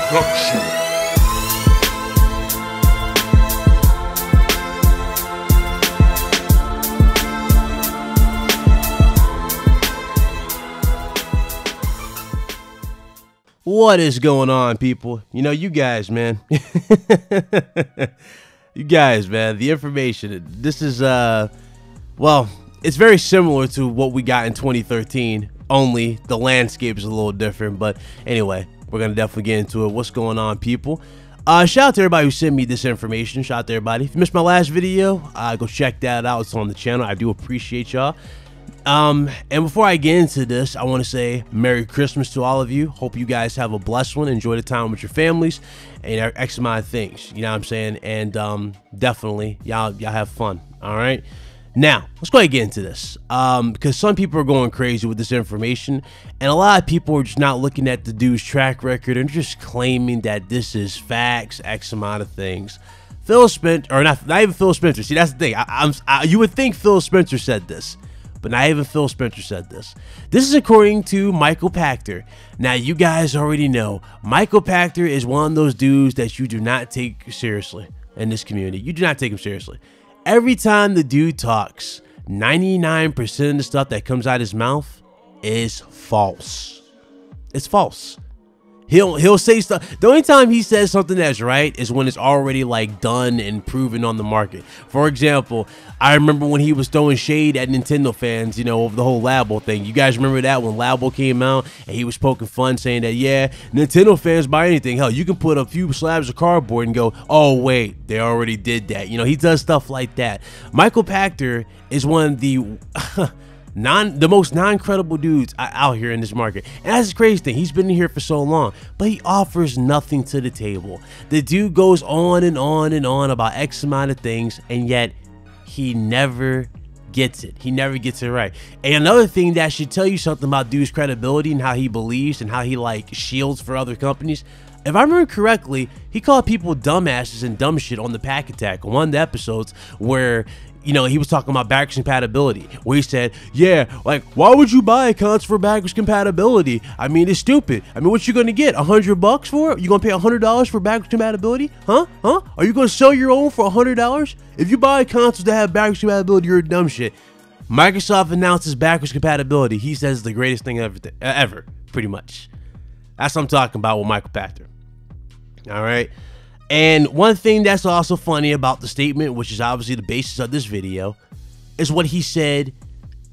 Production. What is going on, people? You know, you guys, man. You guys, man, the information. This is, well, it's very similar to what we got in 2013, only the landscape is a little different. But anyway, we're going to definitely get into it. What's going on, people? Shout out to everybody who sent me this information. Shout out to everybody. If you missed my last video, go check that out. It's on the channel. I do appreciate y'all. And before I get into this, I want to say Merry Christmas to all of you. Hope you guys have a blessed one. Enjoy the time with your families and X amount of things. You know what I'm saying? And definitely, y'all have fun. All right. Now, let's go ahead and get into this. Because some people are going crazy with this information, and a lot of people are just not looking at the dude's track record and just claiming that this is facts, X amount of things. Phil Spencer, or not even Phil Spencer. See, that's the thing. You would think Phil Spencer said this, but not even Phil Spencer said this. This is according to Michael Pachter. Now, you guys already know Michael Pachter is one of those dudes that you do not take seriously in this community. You do not take him seriously. Every time the dude talks, 99% of the stuff that comes out of his mouth is false. It's false. He'll say stuff. The only time he says something that's right is when it's already like done and proven on the market. For example, I remember when he was throwing shade at Nintendo fans, you know, over the whole Labo thing. You guys remember that when Labo came out and he was poking fun saying that, yeah, Nintendo fans buy anything. Hell, you can put a few slabs of cardboard and go, oh, wait, they already did that. You know, he does stuff like that. Michael Pachter is one of the the most non-credible dudes out here in this market. And that's the crazy thing. He's been here for so long, but he offers nothing to the table. The dude goes on and on and on about X amount of things, and yet he never gets it. He never gets it right. And another thing that should tell you something about dude's credibility and how he believes and how he like shields for other companies. If I remember correctly, he called people dumbasses and dumb shit on the Pack Attack, one of the episodes where, you know, he was talking about backwards compatibility, where he said, yeah, like, why would you buy accounts for backwards compatibility? I mean, it's stupid. I mean, what you gonna get? $100 for it? You gonna pay $100 for backwards compatibility? Huh? Are you gonna sell your own for $100? If you buy consoles that have backwards compatibility, you're a dumb shit. Microsoft announces backwards compatibility. He says it's the greatest thing ever, pretty much. That's what I'm talking about with Michael Pachter. All right. And one thing that's also funny about the statement, which is obviously the basis of this video, is what he said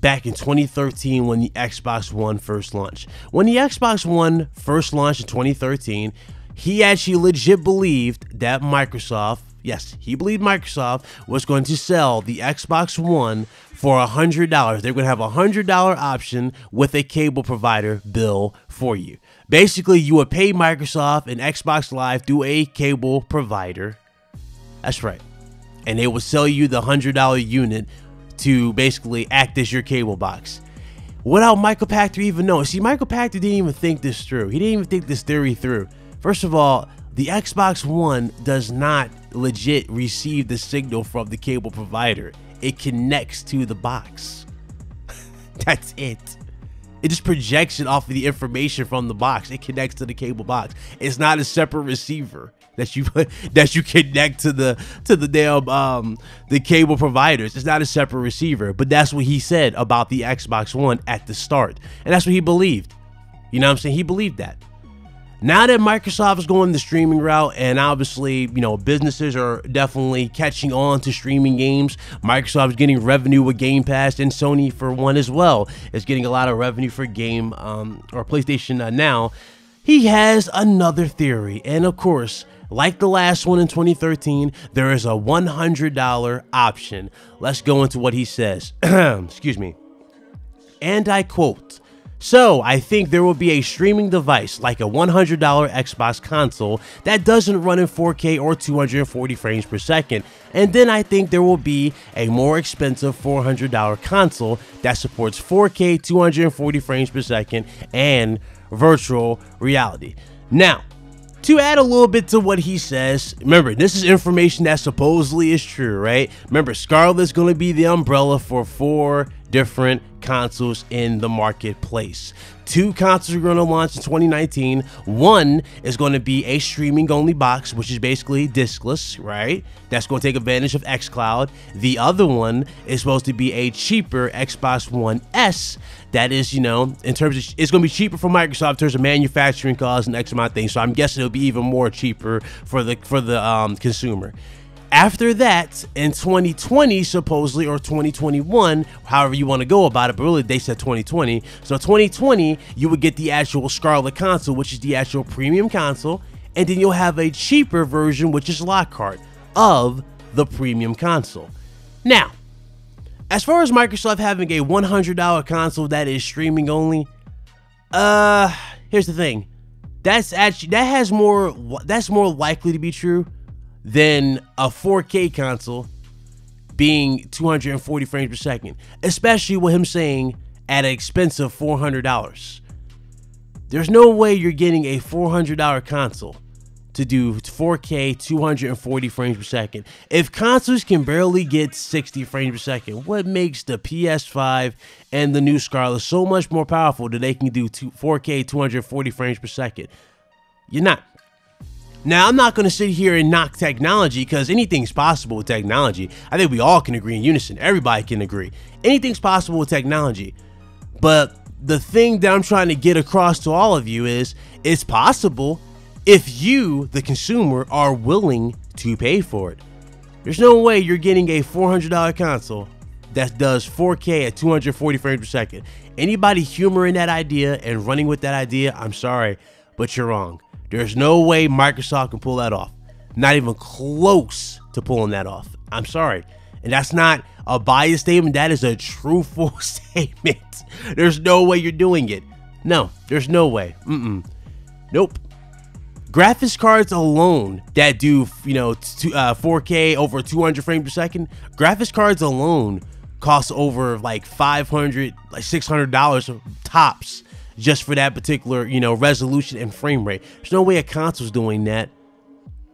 back in 2013 when the Xbox One first launched. When the Xbox One first launched in 2013, he actually legit believed that Microsoft, yes, he believed Microsoft was going to sell the Xbox One for $100. They're going to have a $100 option with a cable provider bill for you. Basically, you would pay Microsoft and Xbox Live through a cable provider. That's right. And they would sell you the $100 unit to basically act as your cable box. Without Michael Pachter even knowing. See, Michael Pachter didn't even think this through. He didn't even think this theory through. First of all, the Xbox One does not legit receive the signal from the cable provider. It connects to the box. That's it. It just projects it off of the information from the box. It connects to the cable box. It's not a separate receiver that you connect to the damn the cable providers. It's not a separate receiver. But that's what he said about the Xbox One at the start, and that's what he believed. You know what I'm saying? He believed that. Now that Microsoft is going the streaming route, and obviously, you know, businesses are definitely catching on to streaming games. Microsoft is getting revenue with Game Pass, and Sony, for one as well, is getting a lot of revenue for game or PlayStation Now. He has another theory, and of course, like the last one in 2013, there is a $100 option. Let's go into what he says. Excuse me. And I quote, "So, I think there will be a streaming device like a $100 Xbox console that doesn't run in 4K or 240 frames per second. And then I think there will be a more expensive $400 console that supports 4K, 240 frames per second, and virtual reality." Now, to add a little bit to what he says, remember, this is information that supposedly is true, right? Remember, Scarlet is going to be the umbrella for 4 different consoles in the marketplace. 2 consoles are going to launch in 2019. One is going to be a streaming only box, which is basically discless, right? That's going to take advantage of xCloud. The other one is supposed to be a cheaper Xbox One S. That is, you know, in terms of, it's going to be cheaper for Microsoft in terms of manufacturing costs and X amount of things. So I'm guessing it'll be even more cheaper for the consumer. After that, in 2020, supposedly, or 2021, however you want to go about it, but really they said 2020. So 2020, you would get the actual Scarlet console, which is the actual premium console, and then you'll have a cheaper version, which is Lockhart, of the premium console. Now, as far as Microsoft having a $100 console that is streaming only, here's the thing. That's more likely to be true than a 4K console being 240 frames per second, especially with him saying at an expensive $400. There's no way you're getting a $400 console to do 4K 240 frames per second. If consoles can barely get 60 frames per second, what makes the PS5 and the new Scarlet so much more powerful that they can do 4K 240 frames per second? You're not. Now, I'm not going to sit here and knock technology, because anything's possible with technology. I think we all can agree in unison. Everybody can agree. Anything's possible with technology. But the thing that I'm trying to get across to all of you is, it's possible if you, the consumer, are willing to pay for it. There's no way you're getting a $400 console that does 4K at 240 frames per second. Anybody humoring that idea and running with that idea, I'm sorry, but you're wrong. There's no way Microsoft can pull that off. Not even close to pulling that off. I'm sorry. And that's not a biased statement. That is a truthful statement. There's no way you're doing it. No, there's no way. Nope. Graphics cards alone that do, you know, 4K over 200 frames per second, graphics cards alone cost over like $500, like $600 tops, just for that particular, you know, resolution and frame rate. There's no way a console's doing that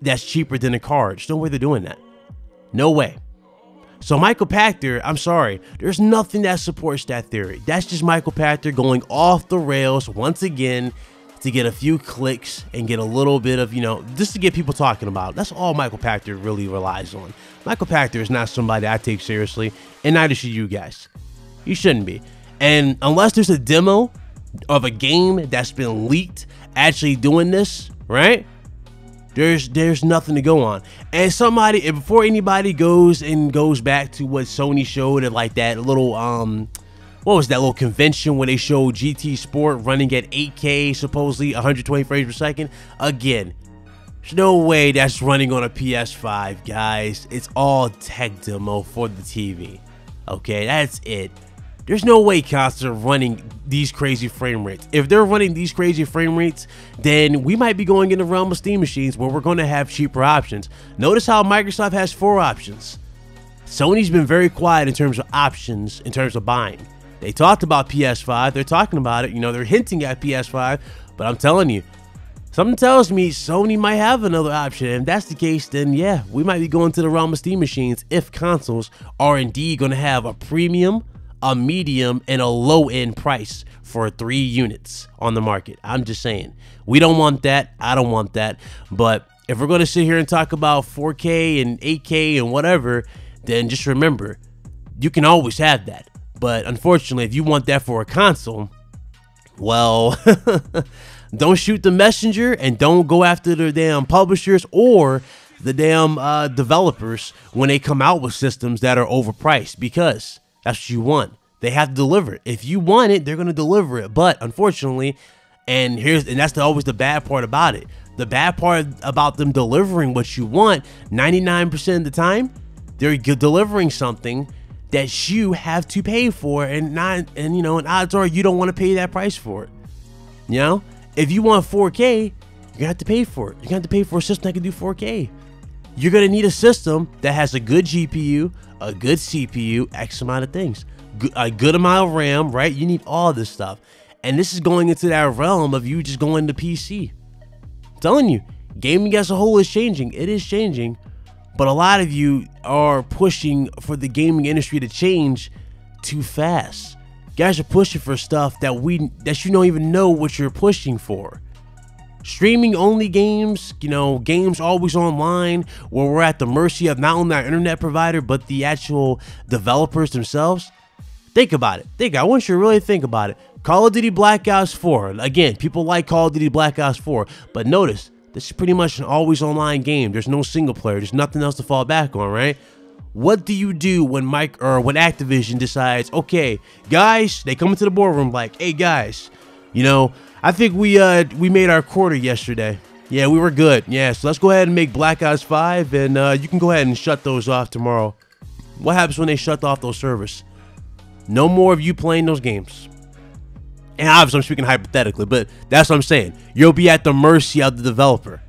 that's cheaper than a card. There's no way they're doing that. No way. So Michael Pachter, I'm sorry, there's nothing that supports that theory. That's just Michael Pachter going off the rails once again to get a few clicks and get a little bit of, you know, just to get people talking about it. That's all Michael Pachter really relies on. Michael Pachter is not somebody I take seriously, and neither should you guys. You shouldn't be. And unless there's a demo of a game that's been leaked actually doing this, right? There's nothing to go on. And somebody, before anybody goes back to what Sony showed at like that little what was that little convention where they showed getTHISwork running at 8K, supposedly 120 frames per second, again, there's no way that's running on a PS5, guys. It's all tech demo for the TV. Okay, that's it. There's no way consoles are running these crazy frame rates. If they're running these crazy frame rates, then we might be going in the realm of Steam machines where we're going to have cheaper options. Notice how Microsoft has 4 options. Sony's been very quiet in terms of options, in terms of buying. They talked about PS5. They're talking about it. You know, they're hinting at PS5. But I'm telling you, something tells me Sony might have another option. And if that's the case, then yeah, we might be going to the realm of Steam machines if consoles are indeed going to have a premium, a medium, and a low-end price for 3 units on the market. I'm just saying, we don't want that. I don't want that. But if we're going to sit here and talk about 4K and 8K and whatever, then just remember, you can always have that. But unfortunately, if you want that for a console, well, don't shoot the messenger and don't go after the damn publishers or the damn developers when they come out with systems that are overpriced, because that's what you want. They have to deliver it. If you want it, they're going to deliver it. But unfortunately, and that's always the bad part about it. The bad part about them delivering what you want, 99% of the time, they're delivering something that you have to pay for, and odds are you don't want to pay that price for it. You know, if you want 4K, you're gonna have to pay for it. You're gonna have to pay for a system that can do 4K. You're gonna need a system that has a good GPU, a good CPU, X amount of things, a good amount of RAM, right? You need all this stuff. And this is going into that realm of you just going to PC. I'm telling you, gaming as a whole is changing. It is changing. But a lot of you are pushing for the gaming industry to change too fast. Guys are pushing for stuff that you don't even know what you're pushing for. Streaming only games, you know, games always online, where we're at the mercy of not only our internet provider but the actual developers themselves. Think about it. I want you to really think about it. Call of Duty Black Ops 4. Again, people like Call of Duty Black Ops 4, but notice this is pretty much an always online game. There's no single player. There's nothing else to fall back on, right? What do you do when when Activision decides, okay, guys, they come into the boardroom like, hey guys, you know, I think we made our quarter yesterday. Yeah, we were good. Yeah, so let's go ahead and make Black Ops 5, and you can go ahead and shut those off tomorrow. What happens when they shut off those servers? No more of you playing those games. And obviously, I'm speaking hypothetically, but that's what I'm saying. You'll be at the mercy of the developer.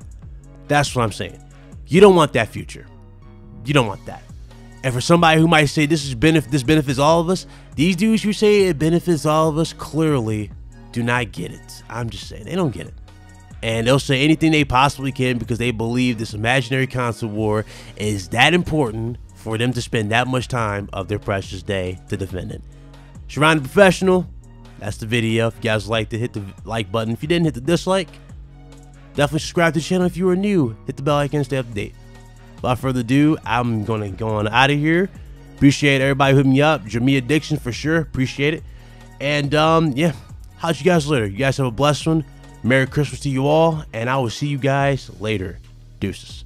That's what I'm saying. You don't want that future. You don't want that. And for somebody who might say this benefits all of us, these dudes who say it benefits all of us clearly do not get it. I'm just saying, they don't get it. And they'll say anything they possibly can because they believe this imaginary console war is that important for them to spend that much time of their precious day to defend it. Schroeders Professional, that's the video. If you guys liked it, hit the like button. If you didn't, hit the dislike. Definitely subscribe to the channel if you are new. Hit the bell icon, stay up to date. Without further ado, I'm going to go on out of here. Appreciate everybody who hit me up. Jamaican Addiction for sure. Appreciate it. And yeah, how'd you guys later? You guys have a blessed one. Merry Christmas to you all. And I will see you guys later. Deuces.